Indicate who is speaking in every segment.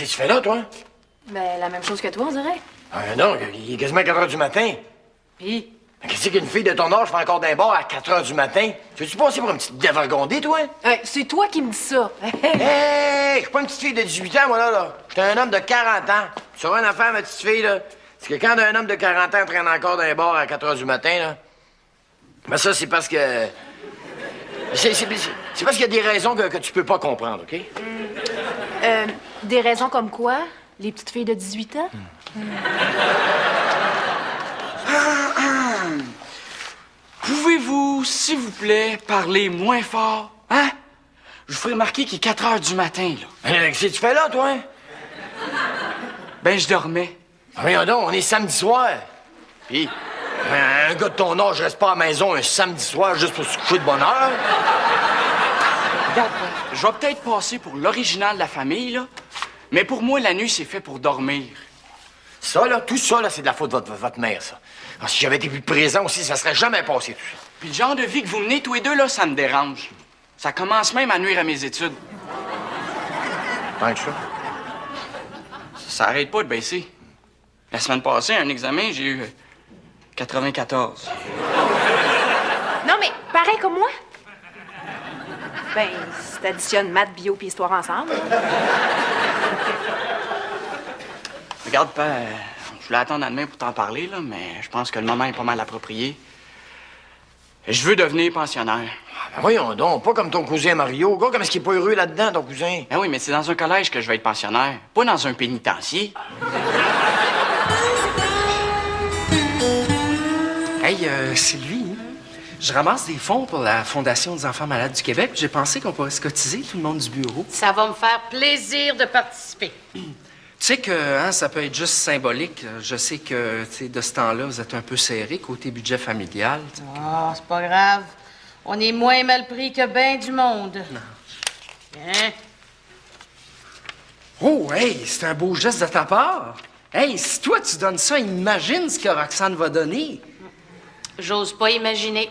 Speaker 1: Qu'est-ce que tu fais là, toi?
Speaker 2: Ben, la même chose que toi, on dirait.
Speaker 1: Ah non, il est quasiment 4 h du matin.
Speaker 2: Puis?
Speaker 1: Qu'est-ce qu'une fille de ton âge fait encore d'un bar à 4 h du matin? Tu veux-tu passer pour une petite dévergondée, toi?
Speaker 2: Hey, c'est toi qui me dis ça.
Speaker 1: Hey! Je suis pas une petite fille de 18 ans, moi, là. J'étais un homme de 40 ans. Tu sauras une affaire, ma petite fille, là? C'est que quand un homme de 40 ans traîne encore d'un bar à 4 h du matin, là... Ben ça, c'est parce que... C'est parce qu'il y a des raisons que tu peux pas comprendre, OK?
Speaker 2: Des raisons comme quoi? Les petites filles de 18 ans?
Speaker 3: Pouvez-vous, s'il vous plaît, parler moins fort? Hein? Je vous ferai remarquer qu'il est 4 h du matin, là.
Speaker 1: Qu'est-ce que tu fais là, toi?
Speaker 3: Ben, je dormais.
Speaker 1: Voyons donc, on est samedi soir. Puis, un gars de ton âge reste pas à la maison un samedi soir juste pour se coucher de bonne heure.
Speaker 3: Regarde, je vais peut-être passer pour l'original de la famille, là, mais pour moi, la nuit, c'est fait pour dormir.
Speaker 1: Ça, là, tout ça, là, c'est de la faute de votre mère, ça. Alors, si j'avais été plus présent aussi, ça serait jamais passé, tout ça.
Speaker 3: Puis le genre de vie que vous menez tous les deux, là, ça me dérange. Ça commence même à nuire à mes études.
Speaker 1: Tant que ça.
Speaker 3: Ça arrête pas de baisser. La semaine passée, un examen, j'ai eu 94.
Speaker 2: Non, mais pareil comme moi. Ben, si t'additionnes maths, bio puis histoire ensemble.
Speaker 3: Regarde, Père, je voulais attendre à demain pour t'en parler, là, mais je pense que le moment est pas mal approprié. Je veux devenir pensionnaire.
Speaker 1: Ben voyons donc, pas comme ton cousin Mario. Gars, comme est-ce qu'il est pas heureux là-dedans, ton cousin?
Speaker 3: Ben oui, mais c'est dans un collège que je vais être pensionnaire, pas dans un pénitencier.
Speaker 4: Hey, c'est lui. Hein? Je ramasse des fonds pour la Fondation des enfants malades du Québec. J'ai pensé qu'on pourrait se cotiser, tout le monde du bureau.
Speaker 5: Ça va me faire plaisir de participer.
Speaker 4: Tu sais que hein, ça peut être juste symbolique. Je sais que tu sais, de ce temps-là, vous êtes un peu serré côté budget familial. T'sais.
Speaker 5: Oh, c'est pas grave. On est moins mal pris que ben du monde. Hein?
Speaker 4: Oh, hey, c'est un beau geste de ta part. Hey, si toi, tu donnes ça, imagine ce que Roxane va donner.
Speaker 5: J'ose pas imaginer.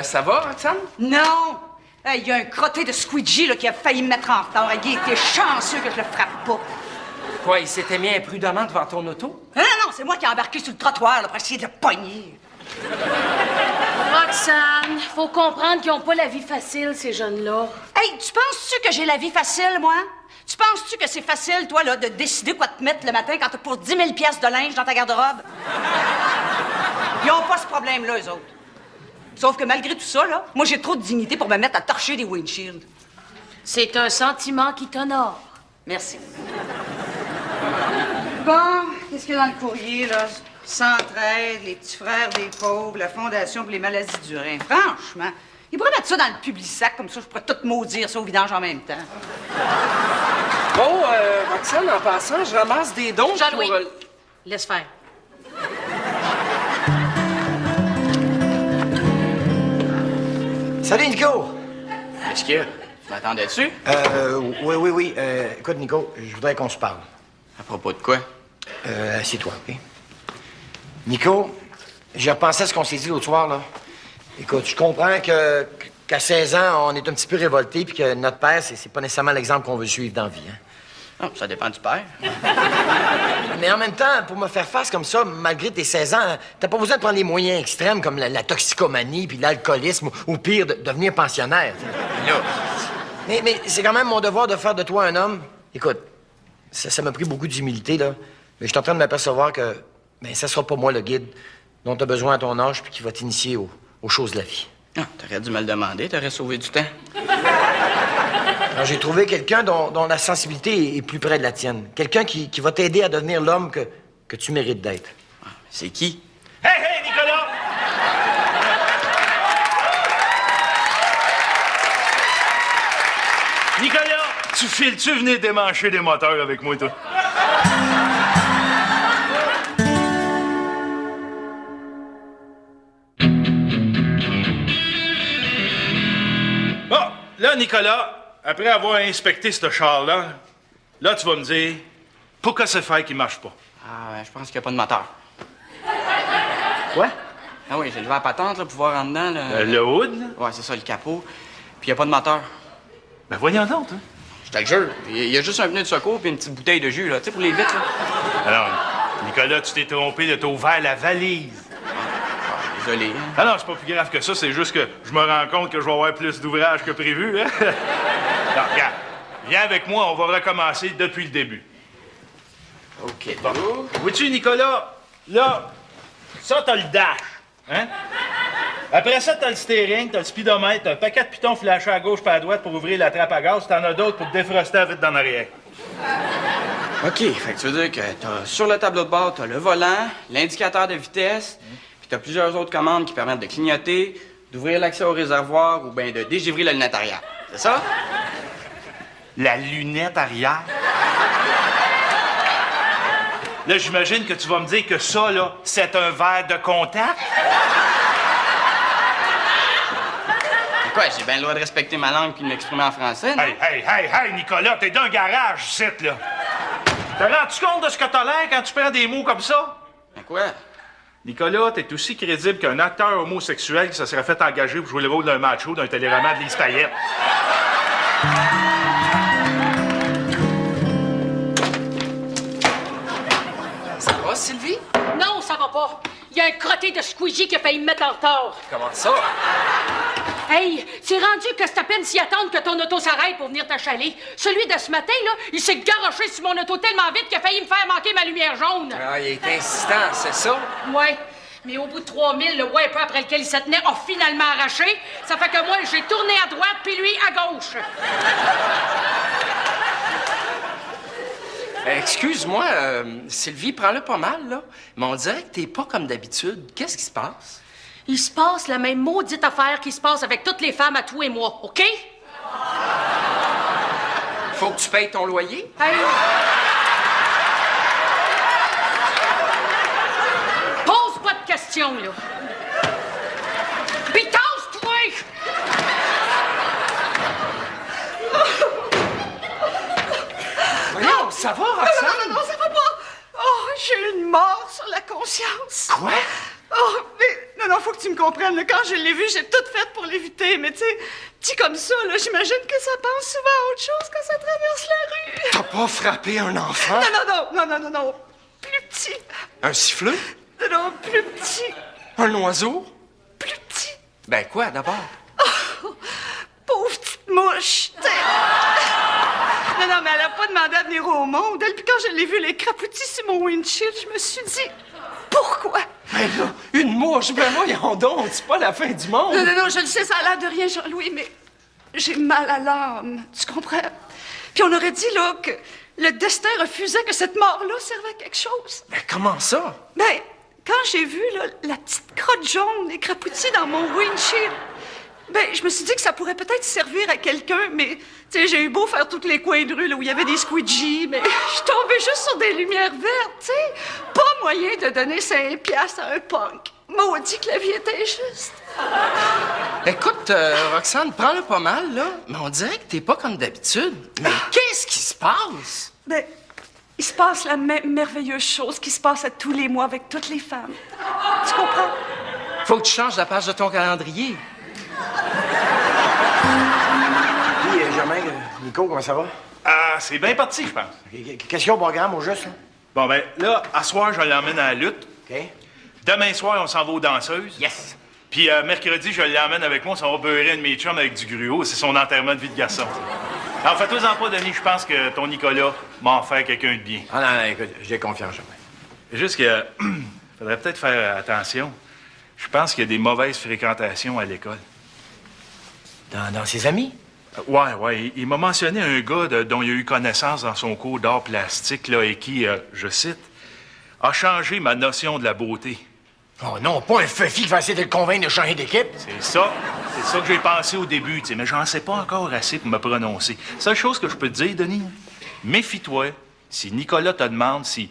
Speaker 4: Ça va, Roxane?
Speaker 6: Non! Il y a un crotté de squeegee là, qui a failli me mettre en retard. Il était chanceux que je le frappe pas.
Speaker 4: Quoi, il s'était mis imprudemment devant ton auto?
Speaker 6: Non, non, c'est moi qui ai embarqué sur le trottoir là, pour essayer de le pogner.
Speaker 5: Roxane, faut comprendre qu'ils ont pas la vie facile, ces jeunes-là.
Speaker 6: Hey, tu penses-tu que j'ai la vie facile, moi? Tu penses-tu que c'est facile, toi, là, de décider quoi te mettre le matin quand t'as pour 10 000 piastres de linge dans ta garde-robe? Ils ont pas ce problème-là, eux autres. Sauf que malgré tout ça, là, moi, j'ai trop de dignité pour me mettre à torcher des windshields.
Speaker 5: C'est un sentiment qui t'honore.
Speaker 6: Merci. Bon, qu'est-ce qu'il y a dans le courrier, là? Centraide, les petits frères des pauvres, la Fondation pour les maladies du rein. Franchement, ils pourraient mettre ça dans le Publisac, comme ça, je pourrais tout maudire ça au vidange en même temps.
Speaker 4: Bon, Roxane, en passant, je ramasse des dons
Speaker 5: Jean-Louis,
Speaker 4: pour...
Speaker 5: laisse faire.
Speaker 1: Salut, Nico!
Speaker 3: Qu'est-ce qu'il y a? Tu m'attendais dessus?
Speaker 1: Oui. Écoute, Nico, je voudrais qu'on se parle.
Speaker 3: À propos de quoi?
Speaker 1: Assieds-toi, OK? Nico, j'ai repensé à ce qu'on s'est dit l'autre soir, là. Écoute, je comprends qu'à 16 ans, on est un petit peu révolté puis que notre père, c'est pas nécessairement l'exemple qu'on veut suivre dans la vie, hein.
Speaker 3: Oh, ça dépend du père.
Speaker 1: Mais en même temps, pour me faire face comme ça, malgré tes 16 ans, t'as pas besoin de prendre des moyens extrêmes comme la toxicomanie puis l'alcoolisme ou pire, de devenir pensionnaire.
Speaker 3: Là,
Speaker 1: Mais c'est quand même mon devoir de faire de toi un homme. Écoute, ça m'a pris beaucoup d'humilité, là. Mais je suis en train de m'apercevoir que ça sera pas moi le guide dont t'as besoin à ton âge puis qui va t'initier aux choses de la vie.
Speaker 3: ah, t'aurais dû me le demander, t'aurais sauvé du temps.
Speaker 1: Alors, j'ai trouvé quelqu'un dont la sensibilité est plus près de la tienne. Quelqu'un qui va t'aider à devenir l'homme que tu mérites d'être.
Speaker 3: Ah, mais c'est qui?
Speaker 7: Hey, Nicolas! Nicolas, tu files-tu venir démancher des moteurs avec moi, toi? Bon, là, Nicolas, après avoir inspecté ce char-là, là, tu vas me dire pourquoi c'est fait qu'il marche pas.
Speaker 3: Ah, je pense qu'il n'y a pas de moteur.
Speaker 1: Quoi?
Speaker 3: Ah oui, j'ai levé la patente là, pour voir en dedans. Là.
Speaker 7: Le hood, là?
Speaker 3: Ouais, c'est ça, le capot. Puis y a pas de moteur.
Speaker 7: Ben voyons donc, hein.
Speaker 3: Je te le jure. Il y a juste un pneu de secours puis une petite bouteille de jus, là. Tu sais, pour les vitres, là.
Speaker 7: Alors, Nicolas, tu t'es trompé de t'as ouvert la valise.
Speaker 3: Désolé. Hein.
Speaker 7: Ah non, c'est pas plus grave que ça, c'est juste que je me rends compte que je vais avoir plus d'ouvrages que prévu, hein. Non, regarde, viens avec moi, on va recommencer depuis le début.
Speaker 4: OK.
Speaker 7: Bon. Vois-tu, Nicolas, là, ça, t'as le dash, hein? Après ça, t'as le steering, t'as le speedomètre, t'as un paquet de pitons flashés à gauche et à droite pour ouvrir la trappe à gaz, t'en as d'autres pour te défroster la vitre d'en arrière.
Speaker 3: OK, fait que tu veux dire que t'as sur le tableau de bord, t'as le volant, l'indicateur de vitesse, puis t'as plusieurs autres commandes qui permettent de clignoter, d'ouvrir l'accès au réservoir ou bien de dégivrer la lunette arrière. C'est ça?
Speaker 7: La lunette arrière? Là, j'imagine que tu vas me dire que ça, là, c'est un verre de contact?
Speaker 3: Quoi, j'ai bien le droit de respecter ma langue puis de m'exprimer en français, non?
Speaker 7: Hey, Nicolas, t'es dans un garage, ici, là. T'as rendu compte de ce que t'as l'air quand tu prends des mots comme ça?
Speaker 3: Mais quoi?
Speaker 7: Nicolas, t'es aussi crédible qu'un acteur homosexuel qui se serait fait engager pour jouer le rôle d'un macho d'un téléroman de Lise Payette.
Speaker 4: Ça va, Sylvie?
Speaker 8: Non, ça va pas. Il y a un crotté de squeegee qui a failli me mettre en retard.
Speaker 4: Comment ça?
Speaker 8: Hey, c'est rendu que c'est à peine s'y attendre que ton auto s'arrête pour venir t'achaler. Celui de ce matin, là, il s'est garoché sur mon auto tellement vite qu'il a failli me faire manquer ma lumière jaune.
Speaker 4: Ah, il est insistant, c'est ça?
Speaker 8: Ouais. Mais au bout de 3000, le wiper après lequel il se tenait a finalement arraché. Ça fait que moi, j'ai tourné à droite, puis lui à gauche.
Speaker 4: Excuse-moi, Sylvie, prends-le pas mal, là. Mais on dirait que t'es pas comme d'habitude. Qu'est-ce qui se passe?
Speaker 8: Il se passe la même maudite affaire qui se passe avec toutes les femmes à toi et moi, OK?
Speaker 4: Faut que tu payes ton loyer?
Speaker 8: Hey. Pose pas de questions, là. Puis tasse-toi!
Speaker 4: Voyons, ça va, Roxane?
Speaker 6: Non, ça va pas. Oh, j'ai une mort sur la conscience.
Speaker 4: Quoi?
Speaker 6: Oh, mais non, faut que tu me comprennes. Là. Quand je l'ai vu, j'ai tout fait pour l'éviter. Mais tu sais, petit comme ça, là, j'imagine que ça pense souvent à autre chose quand ça traverse la rue.
Speaker 4: T'as pas frappé un enfant?
Speaker 6: Non. Plus petit.
Speaker 4: Un siffleux?
Speaker 6: Non, plus petit.
Speaker 4: Un oiseau?
Speaker 6: Plus petit.
Speaker 4: Ben quoi, d'abord?
Speaker 6: Oh, pauvre petite mouche. T'sais. Non, mais elle a pas demandé à venir au monde. Elle, puis quand je l'ai vu, les crapoutis sur mon windshield, je me suis dit, pourquoi?
Speaker 4: Ben là, une mouche, ben voyons donc, c'est pas la fin du monde.
Speaker 6: Non, je le sais, ça a l'air de rien, Jean-Louis, mais j'ai mal à l'âme, tu comprends? Puis on aurait dit, là, que le destin refusait que cette mort-là servait à quelque chose.
Speaker 4: Ben comment ça?
Speaker 6: Ben, quand j'ai vu, là, la petite crotte jaune, les crapoutis dans mon windshield, ben, je me suis dit que ça pourrait peut-être servir à quelqu'un, mais, tu sais, j'ai eu beau faire tous les coins de rue, là, où il y avait des squeegees, mais je tombais juste sur des lumières vertes, tu sais. Pas moyen de donner 5 piastres à un punk. Maudit que la vie était injuste.
Speaker 4: Écoute, Roxane, prends-le pas mal, là, mais on dirait que t'es pas comme d'habitude. Mais qu'est-ce qui se passe?
Speaker 6: Ben, il se passe la même merveilleuse chose qui se passe à tous les mois avec toutes les femmes. Tu comprends?
Speaker 4: Faut que tu changes la page de ton calendrier.
Speaker 1: Puis, Germain, Nico, comment ça va?
Speaker 7: Ah, c'est bien parti, je pense.
Speaker 1: Qu'est-ce qu'il y a au programme, au juste, là?
Speaker 7: Bon, ben, là, à soir, je l'emmène à la lutte.
Speaker 1: OK.
Speaker 7: Demain soir, on s'en va aux danseuses.
Speaker 1: Yes.
Speaker 7: Puis mercredi, je l'emmène avec moi, on s'en va beurrer un de mes chums avec du gruau. C'est son enterrement de vie de garçon. Alors, fais-toi-en pas, Denis, je pense que ton Nicolas m'a en fait quelqu'un de bien.
Speaker 1: Ah non, écoute, j'ai confiance, Germain.
Speaker 7: Juste que faudrait peut-être faire attention. Je pense qu'il y a des mauvaises fréquentations à l'école.
Speaker 1: Dans ses amis?
Speaker 7: Ouais. Il m'a mentionné un gars dont il a eu connaissance dans son cours d'art plastique, là, et qui, je cite, a changé ma notion de la beauté.
Speaker 1: Oh non, pas un feufi qui va essayer de le convaincre de changer d'équipe.
Speaker 7: C'est ça que j'ai pensé au début, tu sais, mais j'en sais pas encore assez pour me prononcer. Seule chose que je peux te dire, Denis, méfie-toi si Nicolas te demande si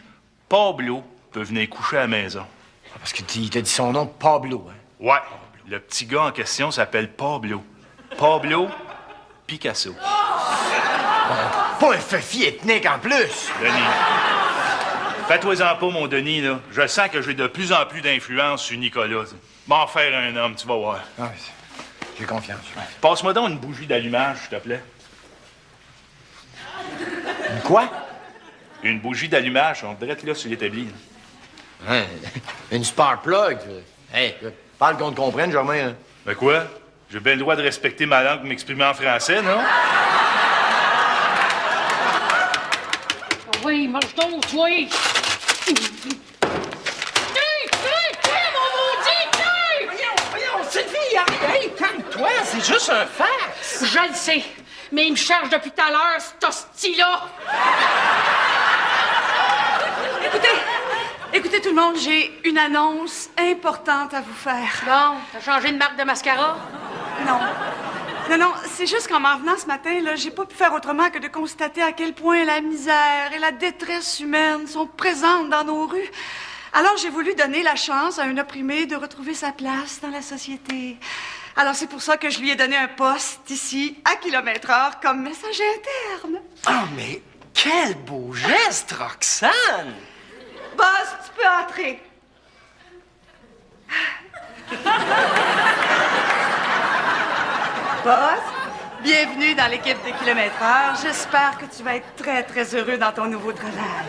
Speaker 7: Pablo peut venir coucher à la maison.
Speaker 1: Ah, parce qu'il t'a dit son nom, Pablo, hein?
Speaker 7: Ouais, le petit gars en question s'appelle Pablo. Pablo Picasso.
Speaker 1: Pas un feufi ethnique en plus.
Speaker 7: Denis, fais-toi-en pas, mon Denis, là. Je sens que j'ai de plus en plus d'influence sur Nicolas. M'en faire un homme, tu vas voir.
Speaker 1: Ah, J'ai confiance.
Speaker 7: Passe-moi donc une bougie d'allumage, s'il te plaît.
Speaker 1: Une quoi?
Speaker 7: Une bougie d'allumage, on dirait là sur l'établi.
Speaker 1: Hein, une spark plug. Hey, parle qu'on te comprenne, Germain. Hein.
Speaker 7: Ben quoi? J'ai bien le droit de respecter ma langue et m'exprimer en français, non?
Speaker 8: Oui, mange donc, toi! Tiens, mon maudit, tiens!
Speaker 4: Voyons, Sylvie, hey, calme-toi, c'est juste un fax.
Speaker 8: Je le sais, mais il me charge depuis tout à l'heure, cet hostie-là!
Speaker 6: Écoutez tout le monde, j'ai une annonce importante à vous faire.
Speaker 8: Bon, t'as changé de marque de mascara?
Speaker 6: Non, c'est juste qu'en m'en venant ce matin, là, j'ai pas pu faire autrement que de constater à quel point la misère et la détresse humaine sont présentes dans nos rues. Alors, j'ai voulu donner la chance à un opprimé de retrouver sa place dans la société. Alors, c'est pour ça que je lui ai donné un poste ici, à kilomètre-heure, comme messager interne.
Speaker 4: Oh, mais quel beau geste, Roxane!
Speaker 6: Boss, tu peux entrer. Boss, bienvenue dans l'équipe de kilomètre-heure. J'espère que tu vas être très, très heureux dans ton nouveau travail.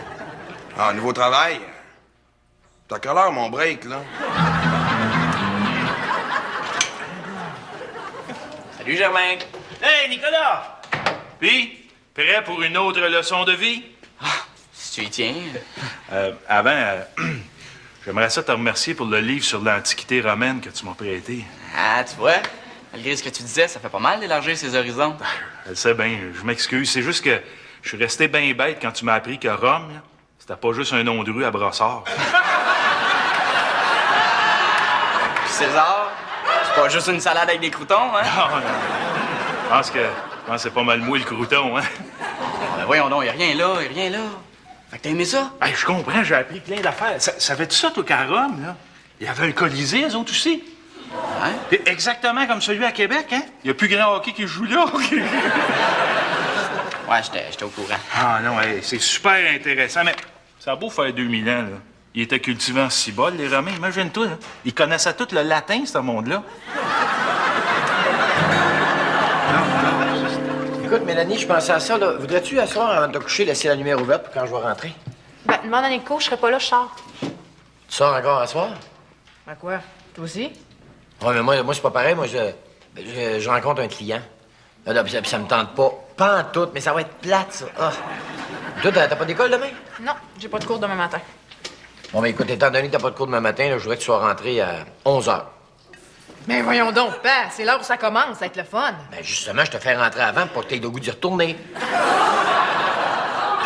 Speaker 9: Ah, nouveau travail? T'as quelle heure, mon break, là?
Speaker 3: Salut, Germain.
Speaker 7: Hey, Nicolas! Puis, prêt pour une autre leçon de vie?
Speaker 3: Si tu y tiens.
Speaker 7: Avant, j'aimerais ça te remercier pour le livre sur l'Antiquité romaine que tu m'as prêté.
Speaker 3: Ah, tu vois, malgré ce que tu disais, ça fait pas mal d'élargir ses horizons.
Speaker 7: Je sais bien, je m'excuse. C'est juste que je suis resté bien bête quand tu m'as appris que Rome, là, c'était pas juste un nom de rue à Brossard.
Speaker 3: Puis César, c'est pas juste une salade avec des croutons, hein?
Speaker 7: Non, non. Je pense que c'est pas mal mou le crouton, hein?
Speaker 3: Ben voyons donc, y a rien là. Fait que t'as aimé ça?
Speaker 7: Hey, je comprends, j'ai appris plein d'affaires. Ça fait tout ça, toi, qu'à Rome, là? Il y avait un Colisée, eux autres aussi.
Speaker 3: Hein?
Speaker 7: C'est exactement comme celui à Québec, hein? Il y a plus grand hockey qui joue là.
Speaker 3: Ouais, j'étais au courant.
Speaker 7: Ah non, hey, c'est super intéressant, mais ça a beau faire 2000 ans, là. Ils étaient cultivés en cibole, les Romains. Imagine-toi, là. Ils connaissaient tout le latin, ce monde-là.
Speaker 1: Écoute, Mélanie, je pensais à ça, là. Voudrais-tu, à soir, avant de te coucher, laisser la lumière ouverte pour quand je vais rentrer?
Speaker 2: Ben, demande à Nico, je serai pas là, je sors.
Speaker 1: Tu sors encore à soir?
Speaker 2: Ben quoi? Toi aussi?
Speaker 1: Ouais, mais moi c'est pas pareil. Moi, je rencontre un client. Là, puis ça me tente pas. Pas en tout, mais ça va être plate, ça. Ah. Toi, t'as pas d'école demain?
Speaker 2: Non, j'ai pas de cours demain matin.
Speaker 1: Bon, mais écoute, étant donné que t'as pas de cours demain matin, là, je voudrais que tu sois rentré à 11h.
Speaker 2: Mais voyons donc, pas. C'est l'heure où ça commence, ça va être le fun.
Speaker 1: Ben, justement, je te fais rentrer avant pour que t'aies le goût d'y retourner.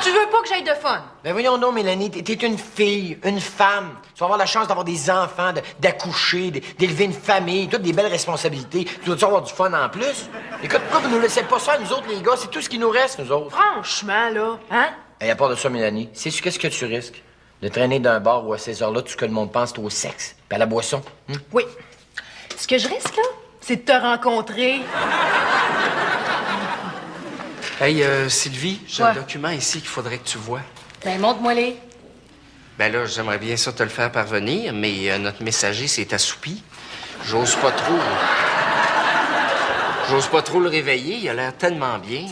Speaker 2: Tu veux pas que j'aille de fun?
Speaker 1: Ben, voyons donc, Mélanie, t'es une fille, une femme. Tu vas avoir la chance d'avoir des enfants, d'accoucher, d'élever une famille, toutes des belles responsabilités. Tu dois-tu avoir du fun en plus? Écoute, pourquoi vous nous laissez pas ça, nous autres, les gars? C'est tout ce qui nous reste, nous autres.
Speaker 2: Franchement, là, hein?
Speaker 1: Et à part de ça, Mélanie, sais-tu qu'est-ce que tu risques? De traîner d'un bar où à ces heures-là, tout ce que le monde pense, c'est au sexe, puis à la boisson.
Speaker 2: Oui. Ce que je risque, là, c'est de te rencontrer.
Speaker 4: Hey, Sylvie, j'ai
Speaker 8: Ouais.
Speaker 4: un document ici qu'il faudrait que tu vois.
Speaker 8: Ben, montre-moi-les.
Speaker 4: Ben là, j'aimerais bien ça te le faire parvenir, mais notre messager s'est assoupi. J'ose pas trop le réveiller, il a l'air tellement bien.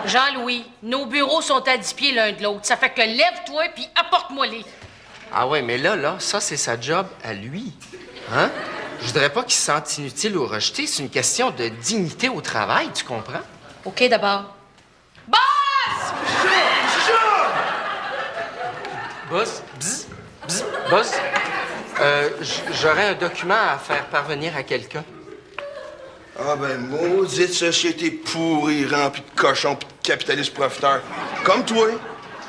Speaker 8: Jean-Louis, nos bureaux sont à 10 pieds l'un de l'autre. Ça fait que lève-toi puis apporte-moi-les.
Speaker 4: Ah ouais, mais là, ça, c'est sa job à lui. Hein? Je voudrais pas qu'il se sente inutile ou rejeté. C'est une question de dignité au travail, tu comprends?
Speaker 8: OK, d'abord. Boss!
Speaker 4: Boss, bzz, bzz, boss. J'aurais un document à faire parvenir à quelqu'un.
Speaker 9: Ah ben, maudite société pourrie, remplie de cochons pis de capitalistes profiteurs. Comme toi.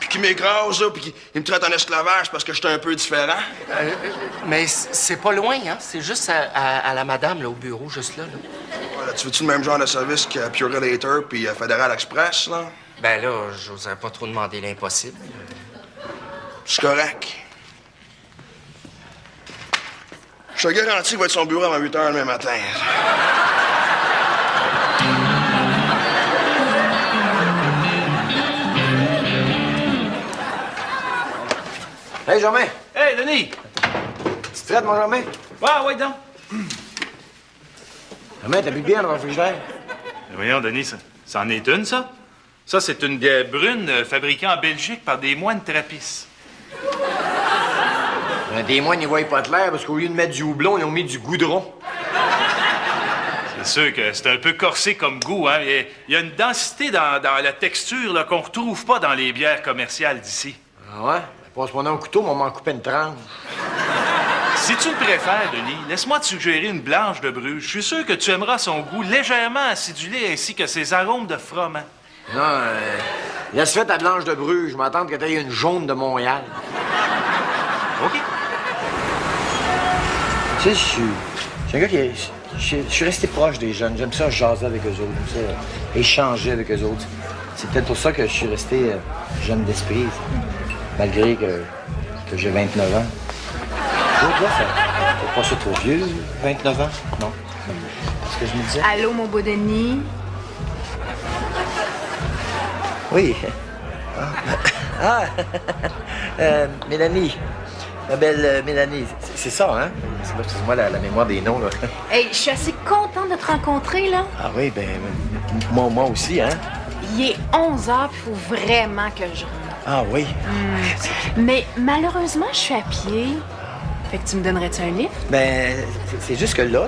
Speaker 9: Puis qui m'écrase, là, puis qui me traite en esclavage parce que je suis un peu différent.
Speaker 4: Mais c'est pas loin, hein? C'est juste à la madame, là, au bureau, juste là.
Speaker 9: Voilà, tu veux-tu le même genre de service qu'à Purelator puis à Federal Express, là?
Speaker 4: Ben là, j'oserais pas trop demander l'impossible.
Speaker 9: C'est correct. Je te garantis qu'il va être son bureau avant 8 h demain matin.
Speaker 1: Hey, Germain!
Speaker 7: Hey, Denis!
Speaker 1: Tu te traites, mon Germain?
Speaker 7: Ouais, donc.
Speaker 1: Comment t'as bu de bière dans le frigidaire?
Speaker 7: Mais voyons, Denis, ça en est une, ça? Ça, c'est une bière brune fabriquée en Belgique par des moines trappistes.
Speaker 1: Des moines, ils voient pas de l'air parce qu'au lieu de mettre du houblon, ils ont mis du goudron.
Speaker 7: C'est sûr que c'est un peu corsé comme goût, hein? Il y a une densité dans la texture là, qu'on retrouve pas dans les bières commerciales d'ici.
Speaker 1: Ah ouais? Passe-moi dans un couteau, mais on m'en couper une tranche.
Speaker 7: Si tu le préfères, Denis, laisse-moi te suggérer une blanche de Bruges. Je suis sûr que tu aimeras son goût légèrement acidulé ainsi que ses arômes de froment.
Speaker 1: Non, laisse faire ta blanche de Bruges. Je m'attends que t'aies une jaune de Montréal.
Speaker 7: OK.
Speaker 1: Tu sais, je suis un gars qui... Je suis resté proche des jeunes. J'aime ça jaser avec eux autres. J'aime ça échanger avec eux autres. C'est peut-être pour ça que je suis resté jeune d'esprit, malgré que j'ai 29 ans. Toi, c'est pas ça trop vieux, 29 ans? Non. C'est ce que je me disais.
Speaker 2: Allô, mon beau Denis?
Speaker 1: Oui. Mélanie. Ma belle Mélanie. C'est ça, hein? Excuse-moi la mémoire des noms, là.
Speaker 2: Hey, je suis assez contente de te rencontrer, là.
Speaker 1: Ah oui, ben, moi aussi, hein?
Speaker 2: Il est 11h, puis il faut vraiment que je rentre.
Speaker 1: Ah oui?
Speaker 2: Mais malheureusement, je suis à pied. Fait que tu me donnerais-tu un livre?
Speaker 1: Ben, c'est juste que là,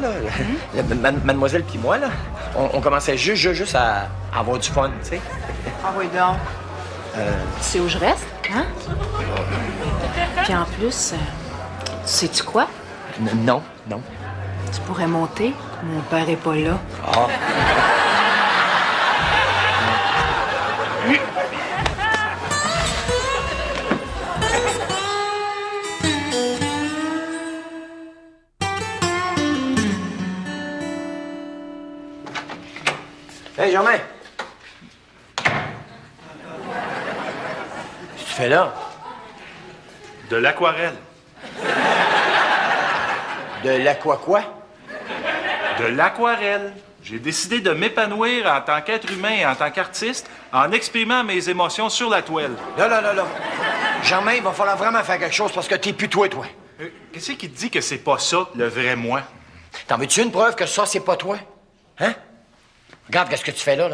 Speaker 1: mademoiselle puis moi, là, on commençait juste à avoir du fun, tu sais.
Speaker 2: Ah oui, donc. Tu sais où je reste, hein? Puis en plus, sais-tu quoi?
Speaker 1: Non.
Speaker 2: Tu pourrais monter. Mon père est pas là.
Speaker 1: Ah. Hey, Germain! Qu'est-ce que tu fais là?
Speaker 7: De l'aquarelle.
Speaker 1: De quoi?
Speaker 7: De l'aquarelle. J'ai décidé de m'épanouir en tant qu'être humain et en tant qu'artiste en exprimant mes émotions sur la toile.
Speaker 1: Là. Germain, il va falloir vraiment faire quelque chose parce que t'es plus toi.
Speaker 7: Qu'est-ce qui te dit que c'est pas ça, le vrai moi?
Speaker 1: T'en veux-tu une preuve que ça, c'est pas toi? Hein? Regarde qu'est-ce que tu fais là.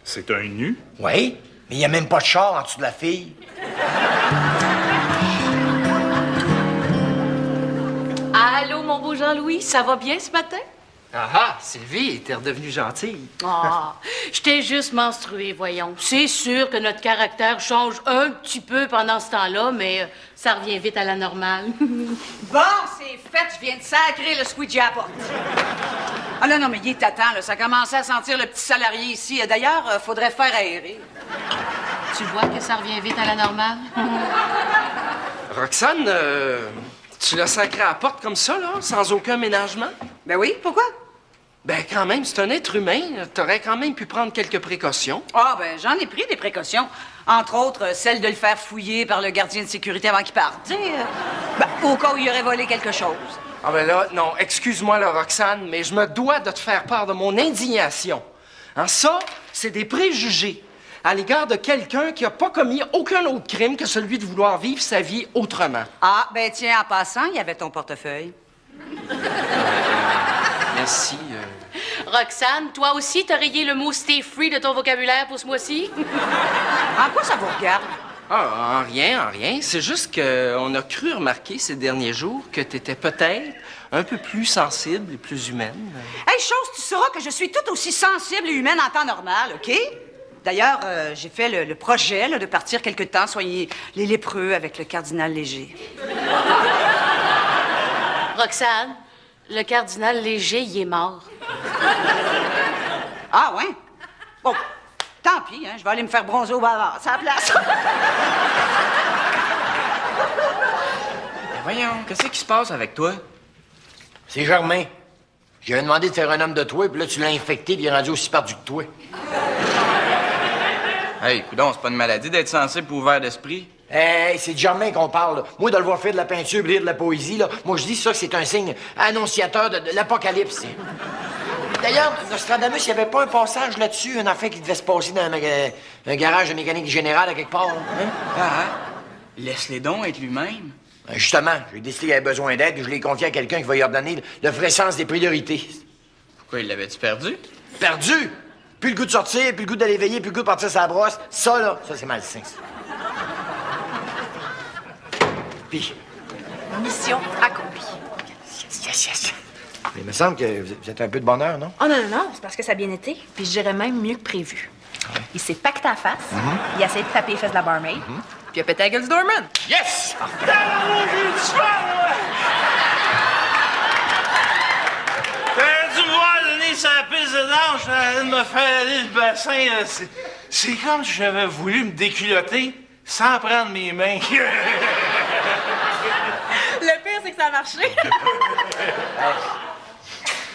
Speaker 7: C'est un nu?
Speaker 1: Oui, mais il n'y a même pas de char en dessous de la fille.
Speaker 8: Allô, mon beau Jean-Louis, ça va bien ce matin?
Speaker 4: Ah, Sylvie, t'es redevenue gentille.
Speaker 8: Ah, je t'ai juste menstrué, voyons. C'est sûr que notre caractère change un petit peu pendant ce temps-là, mais ça revient vite à la normale.
Speaker 6: Bon, c'est fait, je viens de sacrer le squeegee à la porte. Ah non, mais il est à temps, là. Ça commençait à sentir le petit salarié ici. D'ailleurs, faudrait faire aérer.
Speaker 8: Tu vois que ça revient vite à la normale?
Speaker 4: Roxane, tu l'as sacré à la porte comme ça, là, sans aucun ménagement?
Speaker 6: Ben oui, pourquoi?
Speaker 4: Ben, quand même, c'est un être humain. T'aurais quand même pu prendre quelques précautions.
Speaker 6: Ah, ben j'en ai pris des précautions. Entre autres, celle de le faire fouiller par le gardien de sécurité avant qu'il parte. Tu sais, au cas où il aurait volé quelque chose.
Speaker 4: Ah ben là, non, excuse-moi, là, Roxane, mais je me dois de te faire part de mon indignation. Hein, ça, c'est des préjugés à l'égard de quelqu'un qui n'a pas commis aucun autre crime que celui de vouloir vivre sa vie autrement.
Speaker 6: Ah, ben tiens, en passant, il y avait ton portefeuille.
Speaker 4: Merci.
Speaker 8: Roxane, toi aussi, t'as rayé le mot « stay free » de ton vocabulaire pour ce mois-ci?
Speaker 6: En quoi ça vous regarde?
Speaker 4: Ah, en rien. C'est juste qu'on a cru remarquer ces derniers jours que t'étais peut-être un peu plus sensible et plus humaine.
Speaker 6: Hey, chose, tu sauras que je suis tout aussi sensible et humaine en temps normal, OK? D'ailleurs, j'ai fait le projet là, de partir quelque temps soigner les lépreux avec le cardinal Léger.
Speaker 8: Roxane, le cardinal Léger, il est mort.
Speaker 6: Ah, ouais? Bon, tant pis, hein, je vais aller me faire bronzer au bavard. C'est la place.
Speaker 4: Ben voyons, qu'est-ce qui se passe avec toi?
Speaker 1: C'est Germain. J'avais demandé de faire un homme de toi, puis là, tu l'as infecté, puis il est rendu aussi perdu que toi.
Speaker 3: Hey, coudonc, c'est pas une maladie d'être sensible ou ouvert d'esprit.
Speaker 1: Hey, c'est de Germain qu'on parle, là. Moi, de le voir faire de la peinture, lire de la poésie, là, moi, je dis ça que c'est un signe annonciateur de l'apocalypse. D'ailleurs, Nostradamus, il n'y avait pas un passage là-dessus, un affaire qui devait se passer dans un garage de mécanique générale à quelque part, hein?
Speaker 3: Ah, laisse-les donc être lui-même.
Speaker 1: Justement, j'ai décidé qu'il avait besoin d'aide, puis je l'ai confié à quelqu'un qui va lui redonner le vrai sens des priorités.
Speaker 3: Quoi, il l'avait-tu perdu?
Speaker 1: Perdu! Plus le goût de sortir, plus le goût d'aller veiller, plus le goût de partir sa brosse. Ça, là, ça, c'est malsain, ça. Puis,
Speaker 2: Mission accomplie.
Speaker 1: yes. Mais il me semble que vous êtes un peu de bonheur, non?
Speaker 2: Oh non, c'est parce que ça a bien été. Puis je dirais même mieux que prévu. Il s'est pacté à face, il a essayé de taper les fesses de la barmaid, puis il a pété la gueule du doorman.
Speaker 1: Yes!
Speaker 7: T'aurais dû me voir donner sa piste de danse, j'allais me faire aller le bassin. C'est comme si j'avais voulu me déculotter sans prendre mes mains.
Speaker 2: Le pire, c'est que ça a marché.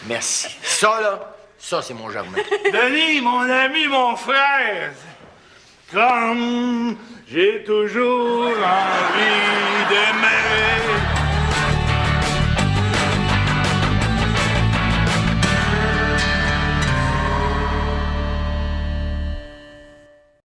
Speaker 1: Merci. Ça, là, ça, c'est mon Germain.
Speaker 7: Denis, mon ami, mon frère, comme j'ai toujours envie d'aimer.